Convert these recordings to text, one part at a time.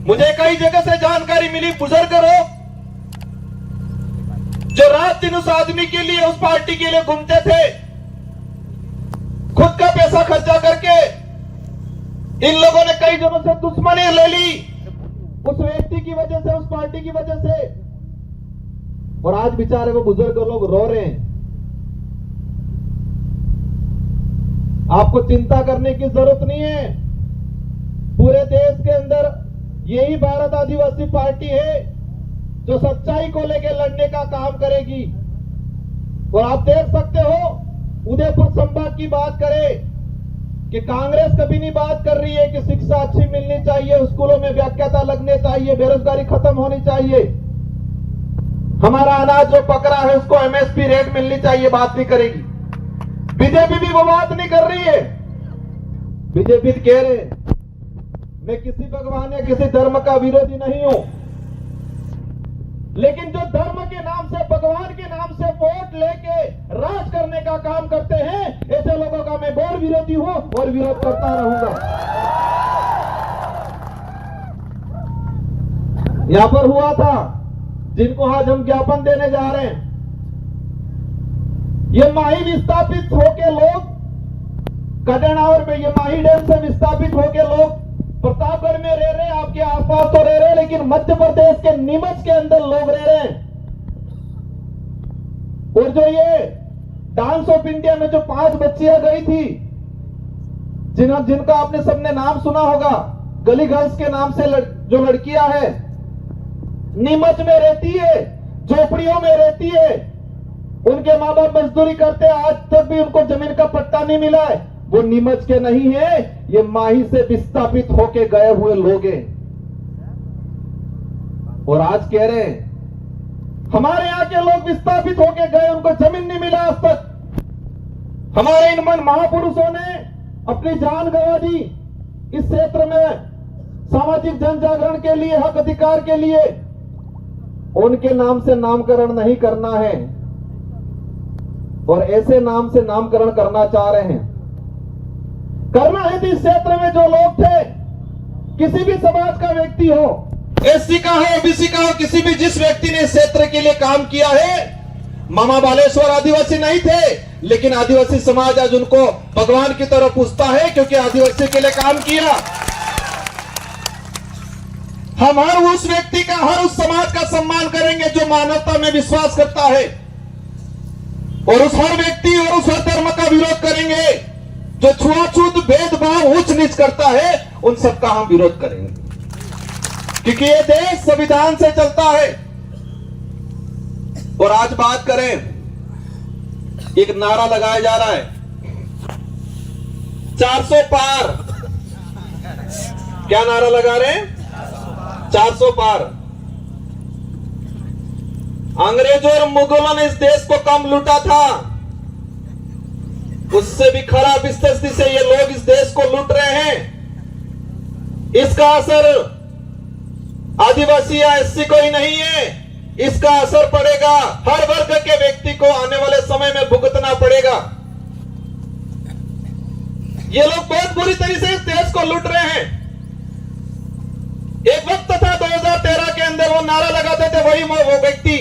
मुझे कई जगह से जानकारी मिली, बुजुर्ग लोग जो रात दिन उस आदमी के लिए, उस पार्टी के लिए घूमते थे, खुद का पैसा खर्चा करके इन लोगों ने कई जनों से दुश्मनी ले ली उस व्यक्ति की वजह से, उस पार्टी की वजह से। और आज बेचारे वो बुजुर्ग लोग रो रहे हैं। आपको चिंता करने की जरूरत नहीं है। पूरे देश के अंदर यही भारत आदिवासी पार्टी है जो सच्चाई को लेकर लड़ने का काम करेगी। और आप देख सकते हो, उदयपुर संभाग की बात करें कि कांग्रेस कभी नहीं बात कर रही है कि शिक्षा अच्छी मिलनी चाहिए, स्कूलों में व्याख्याता लगने चाहिए, बेरोजगारी खत्म होनी चाहिए, हमारा अनाज जो पक रहा है उसको एमएसपी रेट मिलनी चाहिए, बात नहीं करेगी। बीजेपी भी वो बात नहीं कर रही है। बीजेपी कह रहे मैं किसी भगवान या किसी धर्म का विरोधी नहीं हूं, लेकिन जो धर्म के नाम से, भगवान के नाम से वोट लेके राज करने का काम करते हैं, ऐसे लोगों का मैं घोर विरोधी हूं और विरोध करता रहूंगा। यहां पर हुआ था, जिनको आज हम ज्ञापन देने जा रहे हैं, ये माही विस्थापित होके लोग कटना और ये माही डैम से विस्थापित होके लोग प्रतापगढ़ में रह रहे, आपके आसपास तो रह रहे, लेकिन मध्य प्रदेश के नीमच के अंदर लोग रह रहे हैं। और जो ये डांस ऑफ इंडिया में जो 5 बच्चियां गई थी, जिनका आपने सबने नाम सुना होगा, गली गर्ल्स के नाम से जो लड़कियां हैं, नीमच में रहती है, झोपड़ियों में रहती है, उनके माँ बाप मजदूरी करते, आज तक भी उनको जमीन का पट्टा नहीं मिला है। वो नीमच के नहीं है, ये माही से विस्थापित होके गए हुए लोग हैं। और आज कह रहे हैं हमारे यहां के लोग विस्थापित होके गए, उनको जमीन नहीं मिला आज तक। हमारे इन महापुरुषों ने अपनी जान गंवा दी इस क्षेत्र में सामाजिक जन जागरण के लिए, हक अधिकार के लिए। उनके नाम से नामकरण नहीं करना है, और ऐसे नाम से नामकरण करना चाह रहे हैं। करना है तो इस क्षेत्र में जो लोग थे, किसी भी समाज का व्यक्ति हो, एससी का हो, ओबीसी का हो, किसी भी जिस व्यक्ति ने इस क्षेत्र के लिए काम किया है, मामा बालेश्वर आदिवासी नहीं थे, लेकिन आदिवासी समाज आज उनको भगवान की तरफ पूछता है, क्योंकि आदिवासी के लिए काम किया। हम हर उस व्यक्ति का, हर उस समाज का सम्मान करेंगे जो मानवता में विश्वास करता है, और उस हर व्यक्ति और उस हर धर्म का विरोध करेंगे जो छुआछूत, भेदभाव, ऊंच नीच करता है, उन सबका हम विरोध करेंगे, क्योंकि ये देश संविधान से चलता है। और आज बात करें, एक नारा लगाया जा रहा है 400 पार। क्या नारा लगा रहे हैं? 400 पार। अंग्रेजों और मुगलों ने इस देश को कम लूटा था, उससे भी खराब स्थिति से ये लोग इस देश को लूट रहे हैं। इसका असर आदिवासी या एससी को ही नहीं है, इसका असर पड़ेगा हर वर्ग के व्यक्ति को, आने वाले समय में भुगतना पड़ेगा। ये लोग बहुत बुरी तरीके से इस देश को लूट रहे हैं। एक वक्त था 2013 के अंदर वो नारा लगाते थे वही वो व्यक्ति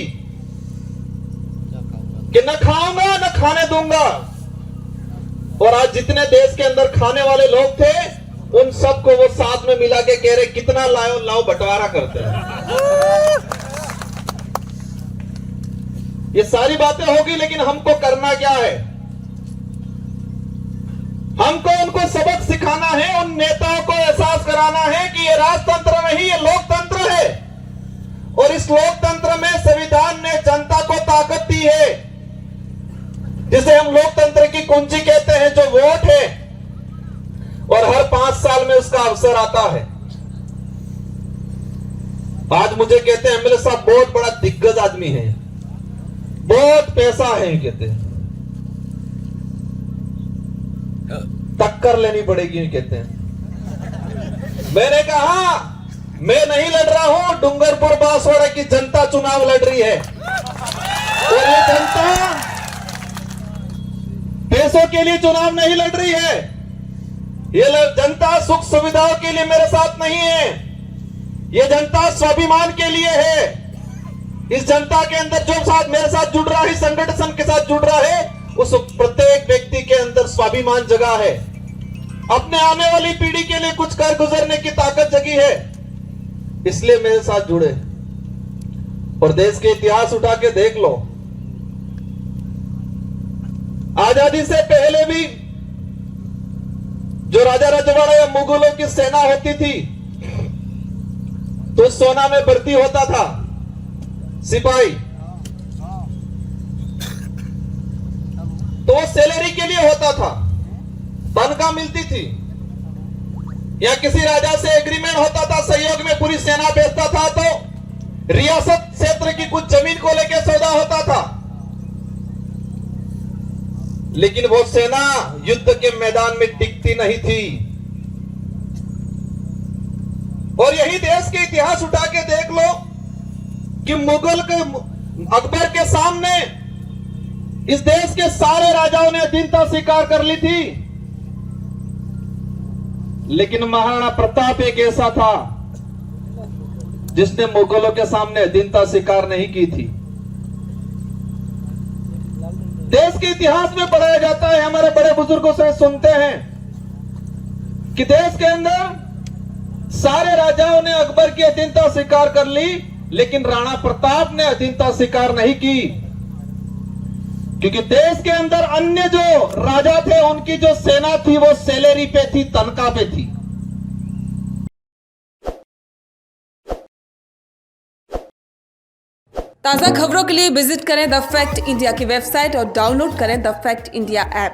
कि न खाऊंगा न खाने दूंगा, और आज जितने देश के अंदर खाने वाले लोग थे, उन सबको वो साथ में मिला के कह रहे कितना लाओ लाओ बंटवारा करते हैं। ये सारी बातें होगी, लेकिन हमको करना क्या है? हमको उनको सबक सिखाना है, उन नेताओं को एहसास कराना है कि ये राजतंत्र नहीं, ये लोकतंत्र है, और इस लोकतंत्र में संविधान ने जनता को ताकत दी है, जिसे हम लोकतंत्र की कुंजी कहते हैं, जो वोट है, और हर 5 साल में उसका अवसर आता है। आज मुझे कहते हैं एमएलए साहब बहुत बड़ा दिग्गज आदमी है, बहुत पैसा है, कहते हैं टक्कर लेनी पड़ेगी, कहते हैं। मैंने कहा मैं नहीं लड़ रहा हूं, डूंगरपुर बांसवाड़ा की जनता चुनाव लड़ रही है, और ये जनता पैसों के लिए चुनाव नहीं लड़ रही है। ये जनता सुख सुविधाओं के लिए मेरे साथ नहीं है, ये जनता स्वाभिमान के लिए है। इस जनता के अंदर जो साथ मेरे साथ जुड़ रहा है, संगठन के साथ जुड़ रहा है, उस प्रत्येक व्यक्ति के अंदर स्वाभिमान जगा है। अपने आने वाली पीढ़ी के लिए कुछ कर गुजरने की ताकत जगी है, इसलिए मेरे साथ जुड़े। और देश के इतिहास उठा के देख लो, आजादी से पहले भी जो राजा रजवाड़ा या मुगलों की सेना होती थी, तो सोना में भर्ती होता था सिपाही, तो सैलरी के लिए होता था, तनख्वाह मिलती थी। या किसी राजा से एग्रीमेंट होता था, सहयोग में पूरी सेना भेजता था, तो रियासत क्षेत्र की कुछ जमीन को लेकर सौदा होता था। लेकिन वो सेना युद्ध के मैदान में टिकती नहीं थी। और यही देश के इतिहास उठा के देख लो कि मुगल के अकबर के सामने इस देश के सारे राजाओं ने अधीनता स्वीकार कर ली थी, लेकिन महाराणा प्रताप एक ऐसा था जिसने मुगलों के सामने अधीनता स्वीकार नहीं की थी। देश के इतिहास में पढ़ाया जाता है, हमारे बड़े बुजुर्गों से सुनते हैं कि देश के अंदर सारे राजाओं ने अकबर की अधीनता स्वीकार कर ली, लेकिन राणा प्रताप ने अधीनता स्वीकार नहीं की, क्योंकि देश के अंदर अन्य जो राजा थे उनकी जो सेना थी वो सैलरी पे थी, तनख्वाह पे थी। ताज़ा खबरों के लिए विजिट करें द फैक्ट इंडिया की वेबसाइट और डाउनलोड करें द फैक्ट इंडिया ऐप।